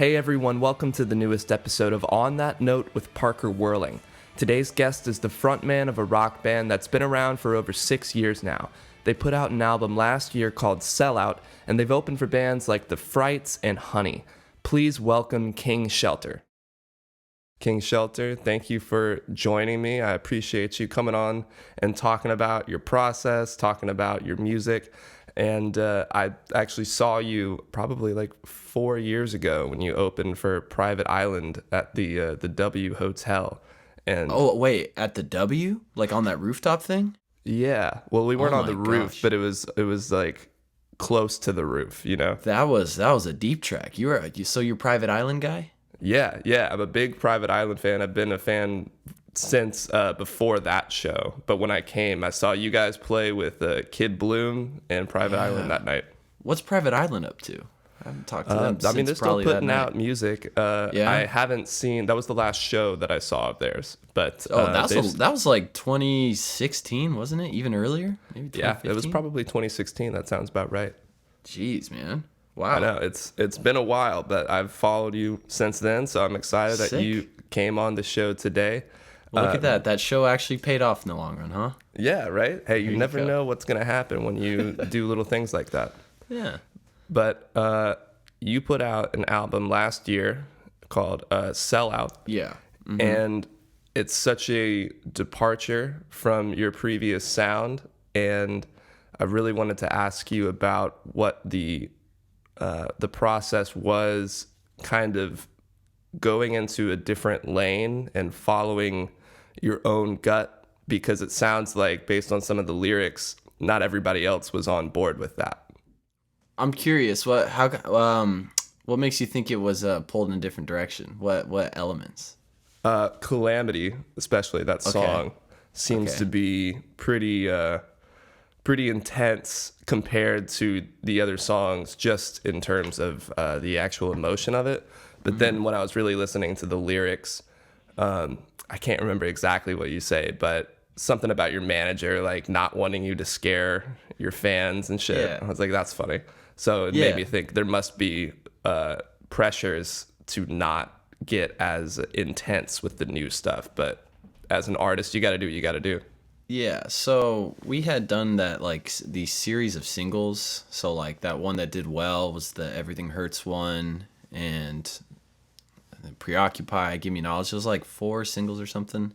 Hey everyone, welcome to the newest episode of On That Note with Parker Whirling. Today's guest is the frontman of a rock band that's been around for over 6 years now. They put out an album last year called Sellout, and they've opened for bands like the Frights and HUNNY. Please welcome King Shelter. King Shelter, thank you for joining me. I appreciate you coming on and talking about your process, talking about your music. And I actually saw you probably like 4 years ago when you opened for Private Island at the W Hotel. And Oh, wait, at the W? Like on that rooftop thing? yeah, well, we Oh weren't on the my roof, gosh. but it was like close to the roof, you know? That was a deep track. You're Private Island guy? Yeah, I'm a big Private Island fan. I've been a fan since before that show. But when I came, I saw you guys play with Kid Bloom and Private Island Yeah. that night. What's Private Island up to? I haven't talked to them I mean, since they're still probably that putting night. out music. Yeah? I haven't seen. That was the last show that I saw of theirs. But Oh, that was like 2016, wasn't it? Even earlier? Maybe yeah, it was 2015? probably 2016. That sounds about right. Jeez, man. I Wow. know it's been a while, but I've followed you since then. So I'm excited that you Sick. came on the show today. Well, look at that. That show actually paid off in the long run, huh? Yeah, right. Hey, you There you never go. know what's gonna happen when you do little things like that. Yeah. But you put out an album last year called Sellout, Yeah. and it's such a departure from your previous sound. And I really wanted to ask you about what the process was, kind of going into a different lane and following your own gut, because it sounds like, based on some of the lyrics, not everybody else was on board with that. I'm curious, what makes you think it was pulled in a different direction? What elements? Calamity, especially that Okay. song, seems Okay. to be pretty intense compared to the other songs, just in terms of the actual emotion of it. But then when I was really listening to the lyrics, I can't remember exactly what you say, but something about your manager like not wanting you to scare your fans and shit. Yeah. I was like, that's funny. So it made Yeah. me think there must be pressures to not get as intense with the new stuff. But as an artist, you got to do what you got to do. Yeah, so we had done that these series of singles. So like that one that did well was the Everything Hurts one, and then Preoccupy, Give Me Knowledge. It was like 4 singles or something,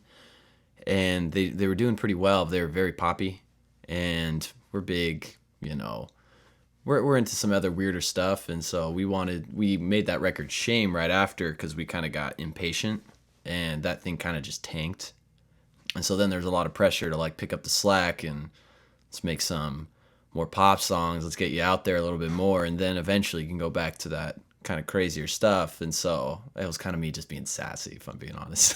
and they were doing pretty well. They were very poppy, and we're big, we're into some other weirder stuff, and so we made that record Shame right after because we kind of got impatient, and that thing kind of just tanked. And so then there's a lot of pressure to like pick up the slack and let's make some more pop songs. Let's get you out there a little bit more. And then eventually you can go back to that kind of crazier stuff. And so it was kind of me just being sassy, if I'm being honest.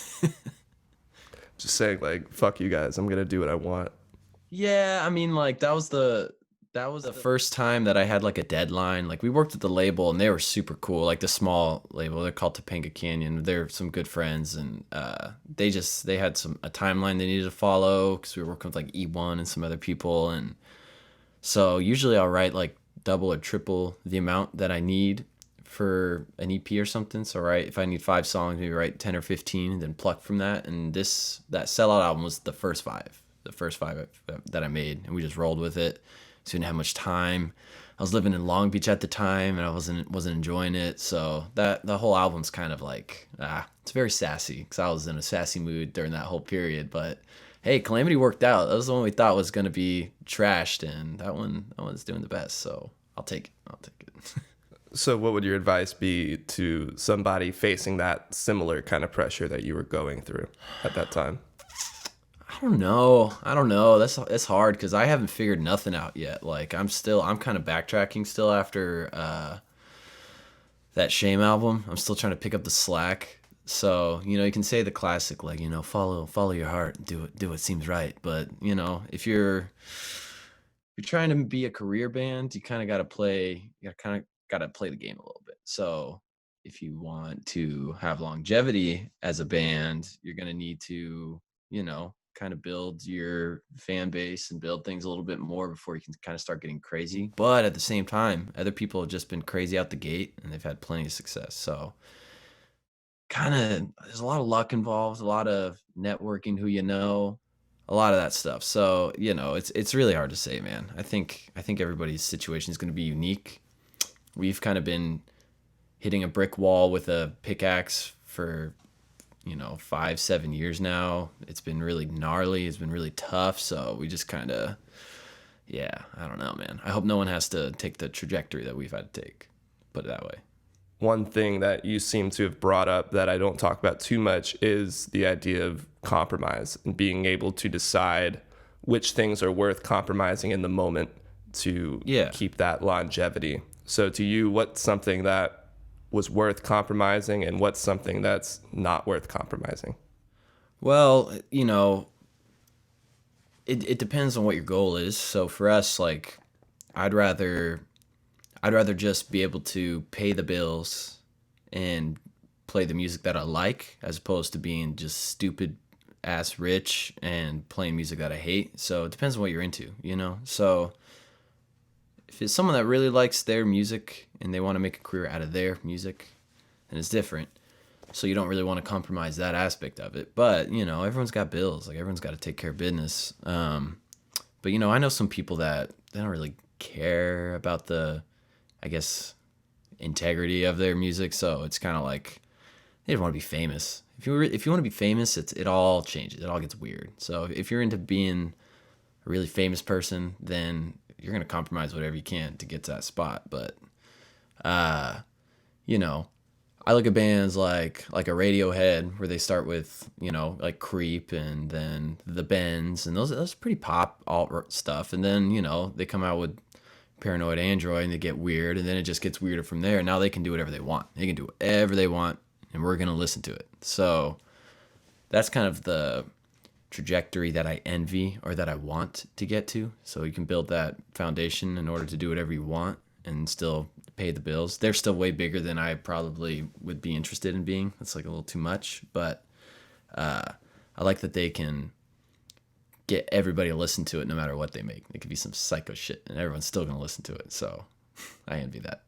Just saying, like, fuck you guys, I'm gonna do what I want. Yeah, I mean, like that was the first time that I had like a deadline. Like we worked at the label and they were super cool. Like the small label, they're called Topanga Canyon. They're some good friends, and they had a timeline they needed to follow because we were working with like E1 and some other people. And so usually I'll write like double or triple the amount that I need for an EP or something. So right, if I need 5 songs, maybe write 10 or 15 and then pluck from that. And that Sellout album was the first five that I made, and we just rolled with it. So we didn't have much time. I was living in Long Beach at the time, and I wasn't enjoying it. So that the whole album's kind of like it's very sassy because I was in a sassy mood during that whole period. But hey, Calamity worked out. That was the one we thought was gonna be trashed, and that one's doing the best. So I'll take it. I'll take it. So what would your advice be to somebody facing that similar kind of pressure that you were going through at that time? I don't know. That's hard because I haven't figured nothing out yet. Like I'm kind of backtracking still after that Shame album. I'm still trying to pick up the slack. So you can say the classic like follow your heart, do what seems right. But if you're trying to be a career band, you kind of got to play. You kind of got to play the game a little bit. So if you want to have longevity as a band, you're gonna need to, kind of build your fan base and build things a little bit more before you can kind of start getting crazy. But at the same time, other people have just been crazy out the gate and they've had plenty of success. So kind of there's a lot of luck involved, a lot of networking, who you know, a lot of that stuff. So, it's really hard to say, man. I think everybody's situation is going to be unique. We've kind of been hitting a brick wall with a pickaxe for 5-7 years now. It's been really gnarly, it's been really tough, so we just kind of, I don't know, man. I hope no one has to take the trajectory that we've had to take, put it that way. One thing that you seem to have brought up that I don't talk about too much is the idea of compromise and being able to decide which things are worth compromising in the moment to keep that longevity. So to you, what's something that was worth compromising and what's something that's not worth compromising? Well, it depends on what your goal is. So for us, like, I'd rather just be able to pay the bills and play the music that I like, as opposed to being just stupid ass rich and playing music that I hate. So it depends on what you're into, So if it's someone that really likes their music and they want to make a career out of their music, then it's different. So you don't really want to compromise that aspect of it. But, everyone's got bills. Like, everyone's got to take care of business. But, I know some people that they don't really care about the, I guess, integrity of their music. So it's kind of like they don't want to be famous. If you want to be famous, it all changes. It all gets weird. So if you're into being a really famous person, then you're going to compromise whatever you can to get to that spot. But, I look at bands like a Radiohead, where they start with, like Creep and then The Bends, and those pretty pop alt stuff. And then, they come out with Paranoid Android and they get weird, and then it just gets weirder from there. Now they can do whatever they want. They can do whatever they want, and we're going to listen to it. So that's kind of the trajectory that I envy, or that I want to get to. So you can build that foundation in order to do whatever you want and still pay the bills. They're still way bigger than I probably would be interested in being. That's like a little too much, but I like that they can get everybody to listen to it no matter what they make. It could be some psycho shit and everyone's still going to listen to it. So I envy that.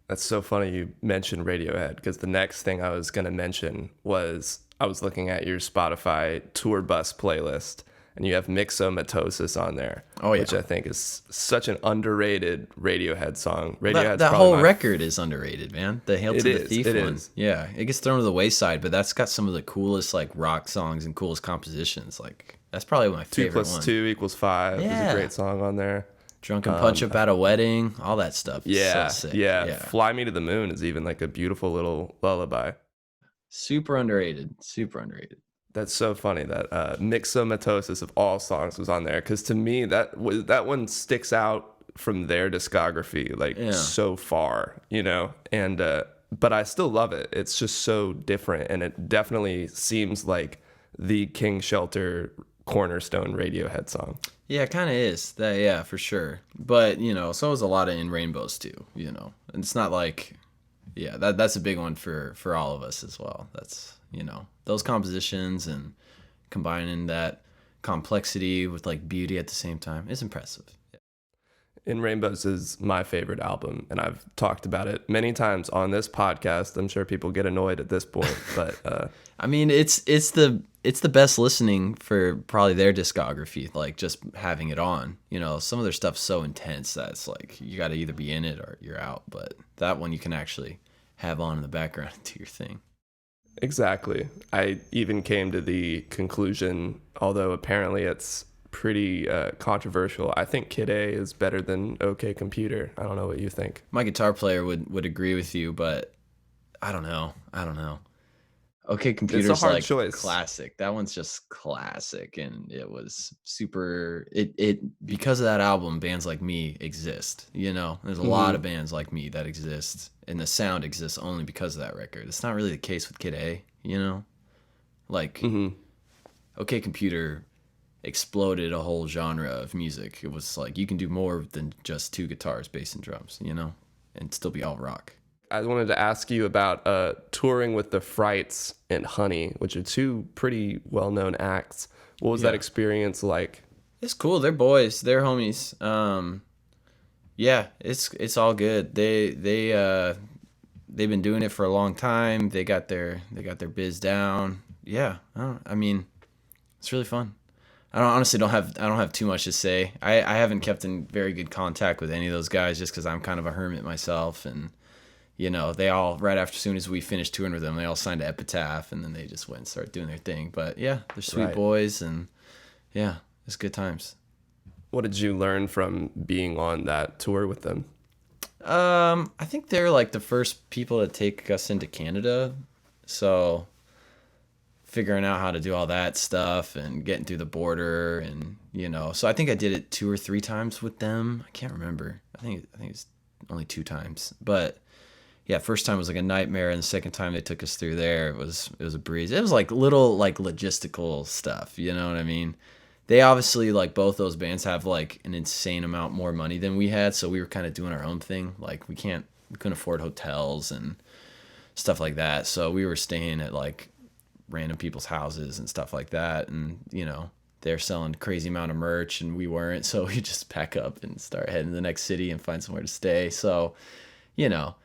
That's so funny you mentioned Radiohead, because the next thing I was going to mention was I was looking at your Spotify tour bus playlist, and you have Myxomatosis on there, which I think is such an underrated Radiohead song. Radiohead's that whole record is underrated, man. The Hail to the Thief one. Is. Yeah, it gets thrown to the wayside, but that's got some of the coolest like rock songs and coolest compositions. Like, that's probably my favorite one. 2 + 2 = 5 is a great song on there. Drunken Punch Up at a Wedding, all that stuff. Yeah, so sick. Yeah. Fly Me to the Moon is even like a beautiful little lullaby. Super underrated. Super underrated. That's so funny that Myxomatosis of all songs was on there, because to me that one sticks out from their discography so far, and but I still love it. It's just so different, and it definitely seems like the King Shelter cornerstone Radiohead song. Yeah, it kind of is that. Yeah, for sure. But so is a lot of In Rainbows too. And it's not like, that's a big one for all of us as well. That's those compositions and combining that complexity with like beauty at the same time is impressive. In Rainbows is my favorite album, and I've talked about it many times on this podcast. I'm sure people get annoyed at this point, but I mean, it's the best listening for probably their discography. Like, just having it on, some of their stuff's so intense that it's like you got to either be in it or you're out. But that one you can actually have on in the background and do your thing. Exactly. I even came to the conclusion, although apparently it's pretty controversial, I think Kid A is better than OK Computer. I don't know what you think. My guitar player would agree with you, but I don't know. OK Computer's it's a hard like choice. Classic. That one's just classic, and it was super. It because of that album, bands like me exist. There's a lot of bands like me that exist, and the sound exists only because of that record. It's not really the case with Kid A. Like OK Computer exploded a whole genre of music. It was like you can do more than just two guitars, bass, and drums. And still be all rock. I wanted to ask you about touring with the Frights and HUNNY, which are two pretty well-known acts. What was that Yeah. experience like? It's cool. They're boys. They're homies. Yeah, it's all good. They've been doing it for a long time. They got their biz down. Yeah, I mean, it's really fun. I don't have too much to say. I haven't kept in very good contact with any of those guys just because I'm kind of a hermit myself, and they all right after soon as we finished touring with them, they all signed to Epitaph, and then they just went and started doing their thing. But yeah, they're sweet Right. boys, and yeah, it's good times. What did you learn from being on that tour with them? I think they're like the first people to take us into Canada, so figuring out how to do all that stuff and getting through the border, and so I think I did it 2 or 3 times with them. I can't remember. I think it's only 2 times, but yeah, first time was like a nightmare, and the second time they took us through there, it was a breeze. It was like little like logistical stuff, you know what I mean? They obviously, like, both those bands have like an insane amount more money than we had, so we were kind of doing our own thing. Like we couldn't afford hotels and stuff like that, so we were staying at like random people's houses and stuff like that, and they're selling crazy amount of merch and we weren't, so we just pack up and start heading to the next city and find somewhere to stay. So you know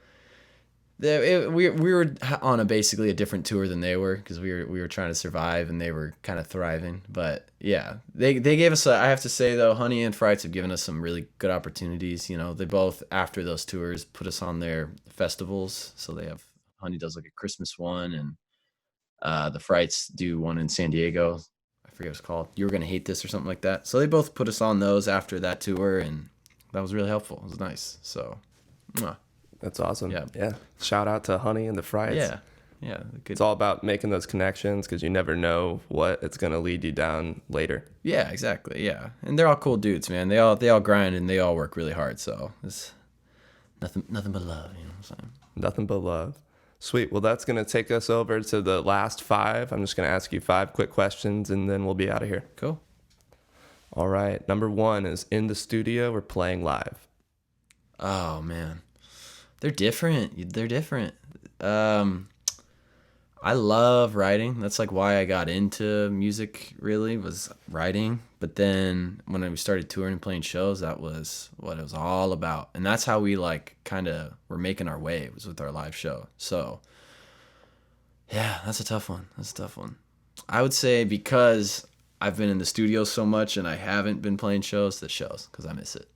we were on basically a different tour than they were, because we were trying to survive and they were kind of thriving. But yeah, they gave us I have to say though, Honey and Frights have given us some really good opportunities. They both, after those tours, put us on their festivals. So they have, Honey does like a Christmas one, and the Frights do one in San Diego. I forget what it's called. You Were Gonna Hate This or something like that. So they both put us on those after that tour, and that was really helpful. It was nice. So mwah. That's awesome. Yeah. Yeah. Shout out to HUNNY and the Frights. Yeah, good. It's all about making those connections because you never know what it's going to lead you down later. Yeah, exactly. Yeah, and they're all cool dudes, man. They all grind and they all work really hard. So it's nothing but love. You know what I'm saying? Nothing but love. Sweet. Well, that's going to take us over to the last 5. I'm just going to ask you 5 quick questions and then we'll be out of here. Cool. All right. Number 1 is in the studio or playing live? Oh man, they're different. They're different. I love writing. That's like why I got into music, really, was writing. But then when we started touring and playing shows, that was what it was all about. And that's how we like kind of were making our way, was with our live show. So yeah, that's a tough one. I would say because I've been in the studio so much and I haven't been playing shows, that shows, because I miss it.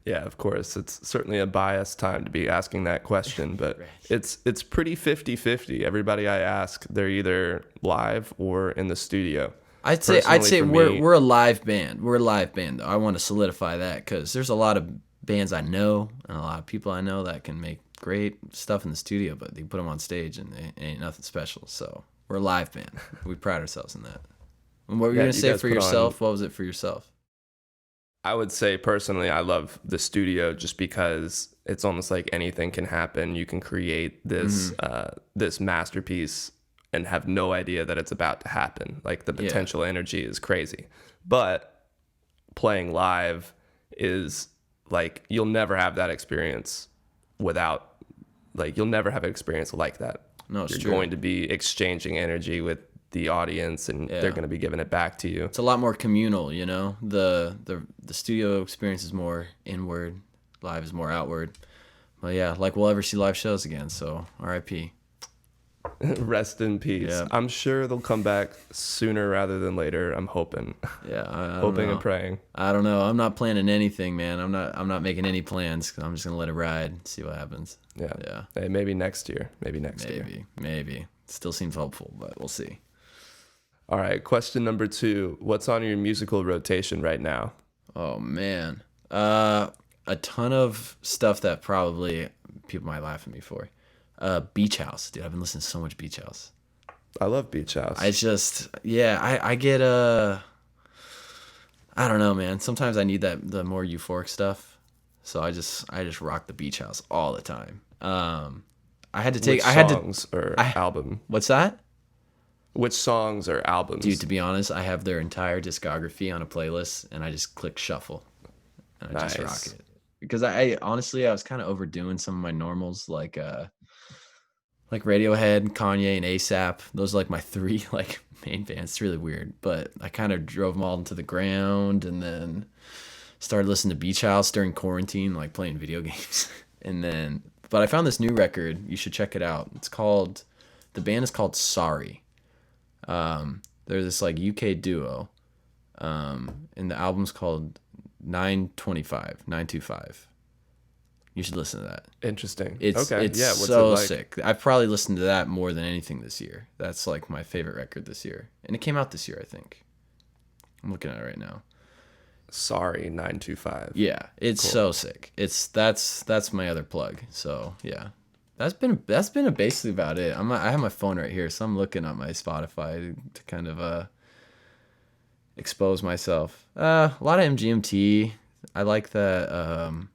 Yeah, of course. It's certainly a biased time to be asking that question, but Right. it's pretty 50-50. Everybody I ask, they're either live or in the studio. I'd say Personally, for me- we're a live band. We're a live band, though. I want to solidify that, because there's a lot of bands I know and a lot of people I know that can make great stuff in the studio, but they put them on stage and it ain't nothing special. So we're a live band. We pride ourselves in that. And what were you Yeah, gonna you say guys for put on- yourself? What was it for yourself? I would say personally, I love the studio just because it's almost like anything can happen. You can create this this masterpiece and have no idea that it's about to happen. Like the potential energy is crazy. But playing live is like you'll never have that experience without you'll never have an experience like that. No, it's You're true. going to be exchanging energy with the audience and they're going to be giving it back to you. It's a lot more communal, you know. The studio experience is more inward, live is more outward. But yeah, like we'll ever see live shows again. So R.I.P. Rest in peace. Yeah. I'm sure they'll come back sooner rather than later. I'm hoping. Yeah, I don't Hoping know. and praying. I don't know. I'm not planning anything, man. I'm not making any plans. I'm just gonna let it ride, see what happens. Yeah. Yeah. Hey, maybe next year. Maybe next year. Maybe. Still seems hopeful, but we'll see. All right. Question number 2. What's on your musical rotation right now? Oh man, a ton of stuff that probably people might laugh at me for. Beach House, dude. I've been listening to so much Beach House. I love Beach House. I get I don't know, man. Sometimes I need the more euphoric stuff, so I just rock the Beach House all the time. Which songs or album? What's that? Which songs or albums? Dude, to be honest, I have their entire discography on a playlist, and I just click shuffle, and I just rock Nice. it. because I honestly I was kind of overdoing some of my normals like Radiohead, Kanye, and ASAP. Those are like my three like main bands. It's really weird, but I kind of drove them all into the ground, and then started listening to Beach House during quarantine, like playing video games. And then, but I found this new record. You should check it out. The band is called Sorry. They're this like UK duo, and the album's called 925. You should listen to that. Interesting. It's okay. it's Yeah. What's so it like? sick. I've probably listened to that more than anything this year. That's like my favorite record this year, and it came out this year, I think. I'm looking at it right now. Sorry, 925. Yeah, it's Cool. so sick. That's my other plug. So yeah, that's been basically about it. I have my phone right here, so I'm looking at my Spotify to kind of expose myself. A lot of MGMT. I like that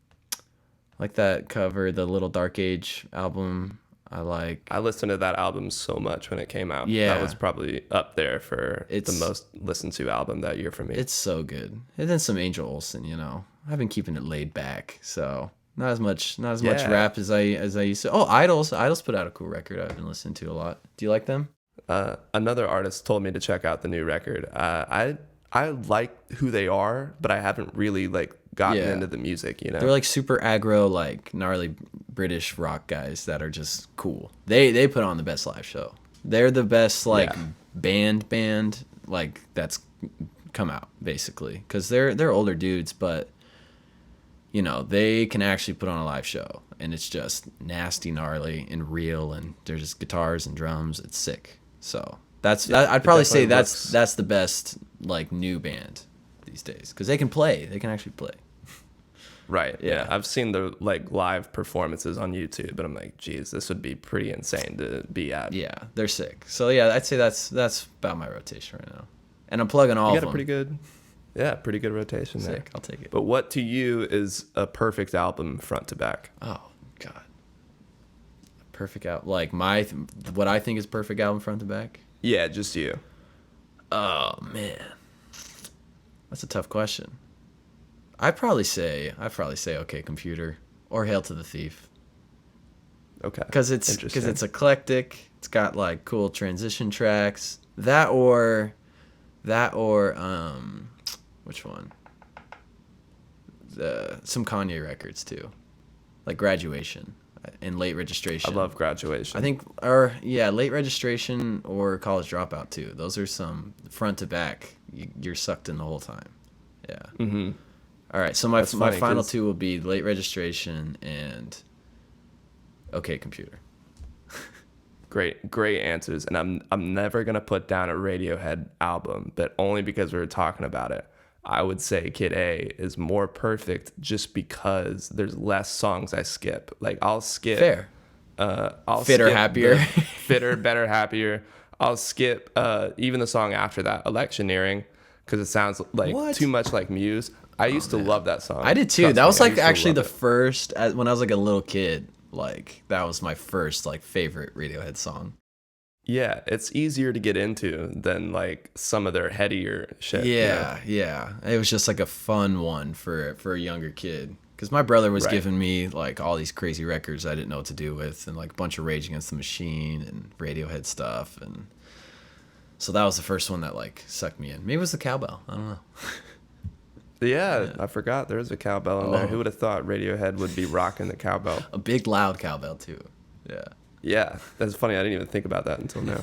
cover, the Little Dark Age album. I listened to that album so much when it came out. Yeah. That was probably up there for the It's- most listened to album that year for me. It's so good. And then some Angel Olsen, you know. I've been keeping it laid back, so not as much Yeah. rap as I used to. Oh, Idols put out a cool record I've been listening to a lot. Do you like them? Another artist told me to check out the new record. I like who they are, but I haven't really like gotten Yeah. into the music, you know? They're like super aggro, like gnarly British rock guys that are just cool. They put on the best live show. They're the best like Yeah. band like that's come out basically, because they're older dudes, but you know they can actually put on a live show, and it's just nasty, gnarly, and real, and there's just guitars and drums. It's sick. So I'd probably say definitely looks- that's the best like new band these days, because they can play. They can actually play. Right. Yeah. Yeah. I've seen the like live performances on YouTube, but I'm like, geez, this would be pretty insane to be at. Yeah, they're sick. So yeah, I'd say that's about my rotation right now, and I'm plugging all You of got a them. pretty good rotation there. Sick. I'll take it. But what to you is a perfect album front to back? Oh God, perfect out. Like what I think is perfect album front to back. Yeah, just you. Oh man, that's a tough question. I'd probably say OK Computer or Hail to the Thief, Okay. because it's Interesting. eclectic. It's got like cool transition tracks. That or which one? Some Kanye records too, like Graduation and Late I Registration. love Graduation. I think, Late Registration or College Dropout too. Those are some front to back. You're sucked in the whole time. Yeah. Mm-hmm. All right. So my That's funny, final 'cause- two will be Late Registration and OK Computer. Great answers. And I'm never gonna put down a Radiohead album, but only because we were talking about it. I would say Kid A is more perfect just because there's less songs I skip. Like I'll skip Fair. I'll Fitter, skip Happier. the Fitter, Better, Happier. I'll skip even the song after that, Electioneering, because it sounds like What? too much like Muse. I used to love that song. I did too. Trust That me, was I like used to actually love the it. first when I was like a little kid. Like that was my first like favorite Radiohead song. Yeah, it's easier to get into than like some of their headier shit. you know? Yeah. It was just like a fun one for a younger kid. Because my brother was Right. giving me like all these crazy records I didn't know what to do with, and like a bunch of Rage Against the Machine and Radiohead stuff, and so that was the first one that like sucked me in. Maybe it was the cowbell. I don't know. Yeah, I forgot there was a cowbell in there. Oh. Who would have thought Radiohead would be rocking the cowbell? A big loud cowbell too. Yeah. Yeah, that's funny. I didn't even think about that until now.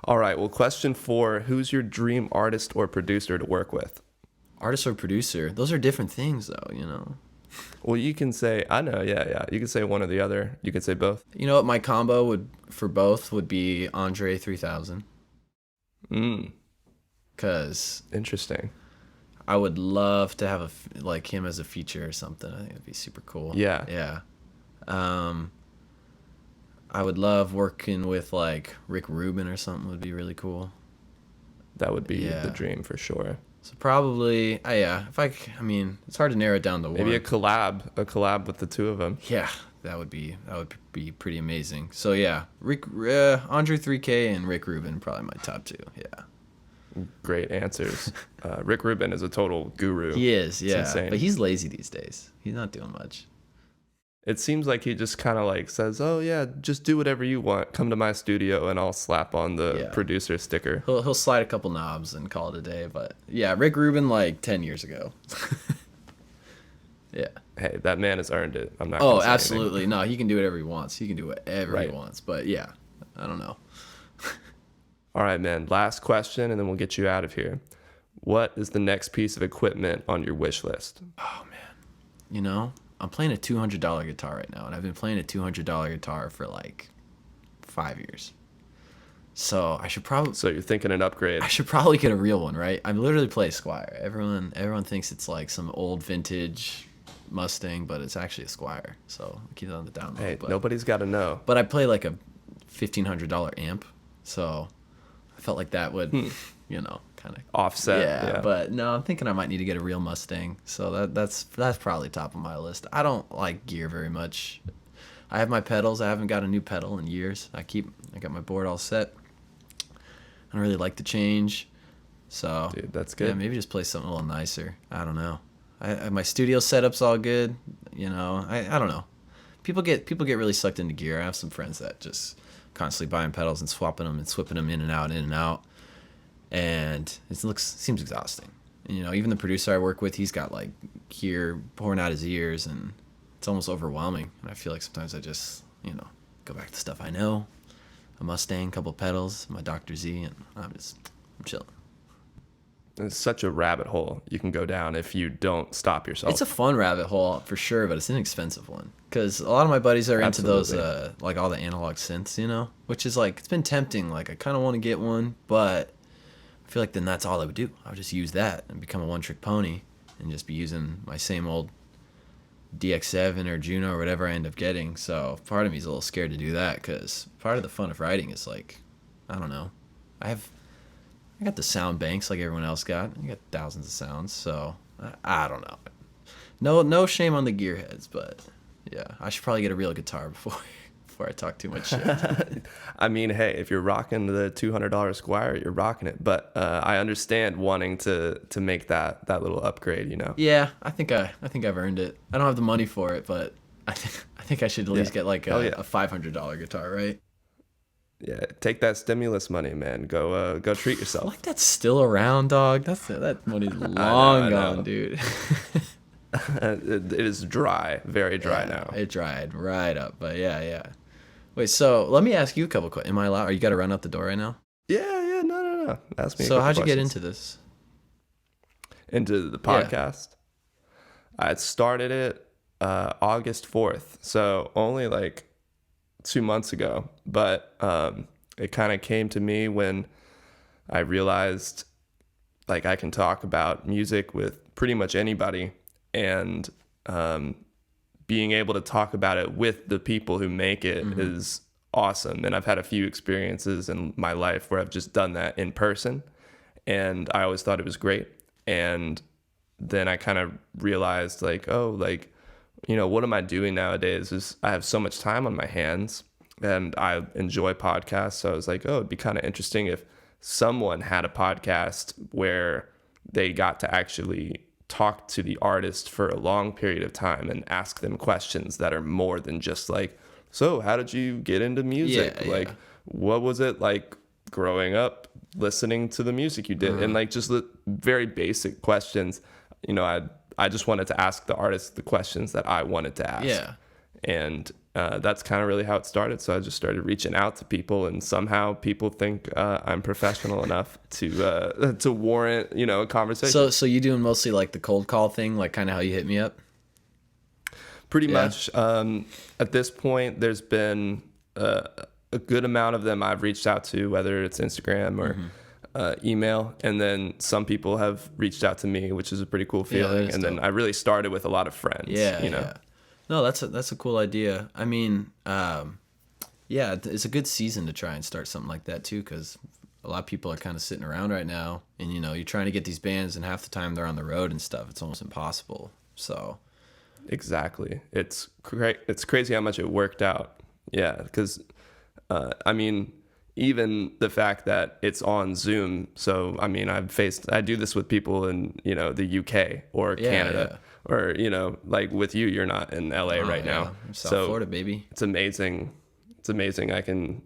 All right, well, question 4. Who's your dream artist or producer to work with? Artist or producer, those are different things though, you know. Well, you can say, I know, yeah. You can say one or the other. You can say both. You know what my combo would be Andre 3000, cuz Interesting. I would love to have like him as a feature or something. I think it'd be super cool. Yeah. Yeah. I would love working with like Rick Rubin or something. Would be really cool. That would be Yeah. the dream for sure. So probably, yeah. I mean, it's hard to narrow it down to Maybe one. a collab with the two of them. Yeah, that would be pretty amazing. So yeah, Andre 3K and Rick Rubin probably my top two. Yeah. Great answers. Rick Rubin is a total guru. He is, yeah. It's insane. But he's lazy these days. He's not doing much. It seems like he just kind of like says, "Oh yeah, just do whatever you want. Come to my studio and I'll slap on the producer sticker." He'll slide a couple knobs and call it a day. But yeah, Rick Rubin like 10 years ago. Yeah. Hey, that man has earned it. I'm not. Oh, absolutely. No, he can do whatever he wants. He can do whatever he wants. But yeah, I don't know. All right, man. Last question, and then we'll get you out of here. What is the next piece of equipment on your wish list? Oh man, you know, I'm playing a $200 guitar right now, and I've been playing a $200 guitar for like 5 years. So I should probably. So you're thinking an upgrade? I should probably get a real one, right? I literally play a Squire. Everyone thinks it's like some old vintage Mustang, but it's actually a Squire. So I keep it on the down low. Hey, nobody's got to know. But I play like a $1,500 amp, so I felt like that would, you know, kind of offset. Yeah, but no, I'm thinking I might need to get a real Mustang. So that's probably top of my list. I don't like gear very much. I have my pedals. I haven't got a new pedal in years. I got my board all set. I don't really like to change. So dude, that's good. Yeah, maybe just play something a little nicer. I don't know. My studio setup's all good. You know, I don't know. People get really sucked into gear. I have some friends that just constantly buying pedals and swapping them and swapping them in and out, and it seems exhausting. And, you know, even the producer I work with, he's got like gear pouring out his ears, and it's almost overwhelming. And I feel like sometimes I just, you know, go back to stuff I know, a Mustang, couple pedals, my Dr. Z, and I'm chilling. It's such a rabbit hole you can go down if you don't stop yourself. It's a fun rabbit hole for sure, but it's an expensive one. Because a lot of my buddies are into those, like all the analog synths, you know? Which is like, it's been tempting. Like, I kind of want to get one, but I feel like then that's all I would do. I would just use that and become a one-trick pony and just be using my same old DX7 or Juno or whatever I end up getting. So part of me is a little scared to do that because part of the fun of writing is like, I don't know. I got the sound banks like everyone else got. I got thousands of sounds, so I don't know. No shame on the gearheads, but yeah, I should probably get a real guitar before I talk too much shit. I mean, hey, if you're rocking the $200 Squire, you're rocking it. But I understand wanting to make that little upgrade, you know. Yeah, I think I've earned it. I don't have the money for it, but I think I should at least get like a $500 guitar, right? Yeah, take that stimulus money, man. Go treat yourself. Like that's still around, dog. That money's long gone, dude. It is dry, very dry now. It dried right up, but yeah. Wait, so let me ask you a couple questions. Am I allowed? Or you got to run out the door right now? Yeah, no. Ask me. So how'd you get into this? Into the podcast? Yeah. I started it August 4th, so only like 2 months ago, but it kind of came to me when I realized like I can talk about music with pretty much anybody, and being able to talk about it with the people who make it is awesome. And I've had a few experiences in my life where I've just done that in person, and I always thought it was great. And then I kind of realized like, oh, like, you know, what am I doing nowadays is I have so much time on my hands and I enjoy podcasts. So I was like, oh, it'd be kind of interesting if someone had a podcast where they got to actually talk to the artist for a long period of time and ask them questions that are more than just like, so how did you get into music? Like, what was it like growing up listening to the music you did? And like just very basic questions. You know, I just wanted to ask the artist the questions that I wanted to ask. Yeah. And that's kind of really how it started. So I just started reaching out to people, and somehow people think I'm professional enough to warrant, you know, a conversation. So you doing mostly like the cold call thing, like kind of how you hit me up? Pretty much. At this point, there's been a good amount of them I've reached out to, whether it's Instagram or email, and then some people have reached out to me, which is a pretty cool feeling. And then I really started with a lot of friends. You know? No, that's a cool idea. I mean, it's a good season to try and start something like that too, because a lot of people are kind of sitting around right now, and you know, you're trying to get these bands, and half the time they're on the road and stuff. It's almost impossible. So exactly, it's crazy how much it worked out. Yeah, because I mean, even the fact that it's on Zoom. So, I mean, I do this with people in, the UK or Canada or, like with you, you're not in LA right now. I'm South Florida, baby. It's amazing. It's amazing. I can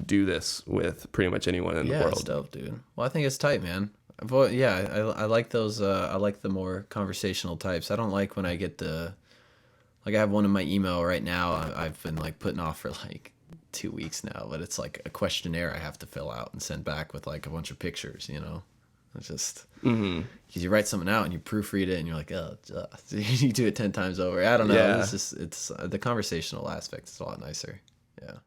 do this with pretty much anyone in the world. Yeah, it's dope, dude. Well, I think it's tight, man. But yeah, I like those. I like the more conversational types. I don't like when I get like I have one in my email right now. I've been like putting off for like 2 weeks now, but it's like a questionnaire I have to fill out and send back with like a bunch of pictures. It's just because you write something out and you proofread it and you're like, oh, you do it 10 times over. I don't know. Yeah. It's the conversational aspect is a lot nicer. Yeah.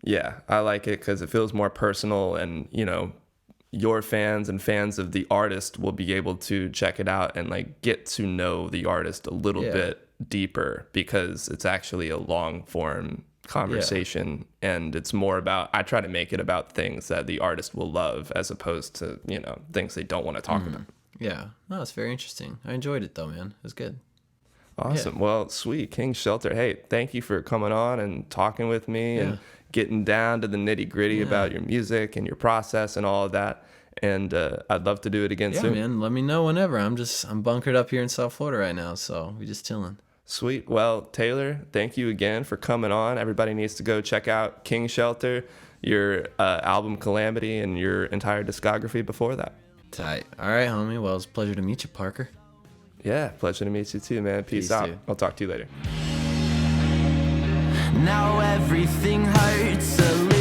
Yeah, I like it because it feels more personal, and your fans and fans of the artist will be able to check it out and like get to know the artist a little bit deeper, because it's actually a long form conversation, and it's more about, I try to make it about things that the artist will love as opposed to things they don't want to talk about. Yeah, no, it's very interesting. I enjoyed it though, man. It was good. Awesome. Well, sweet. King Shelter, hey, thank you for coming on and talking with me and getting down to the nitty gritty about your music and your process and all of that. And I'd love to do it again soon. Yeah, man. Let me know whenever. I'm bunkered up here in South Florida right now, so we just chilling. Sweet. Well, Taylor, thank you again for coming on. Everybody needs to go check out King Shelter, your album Calamity, and your entire discography before that. Tight. All right, homie. Well, it's a pleasure to meet you, Parker. Yeah, pleasure to meet you too, man. Peace out. Dude. I'll talk to you later. Now everything hurts a little.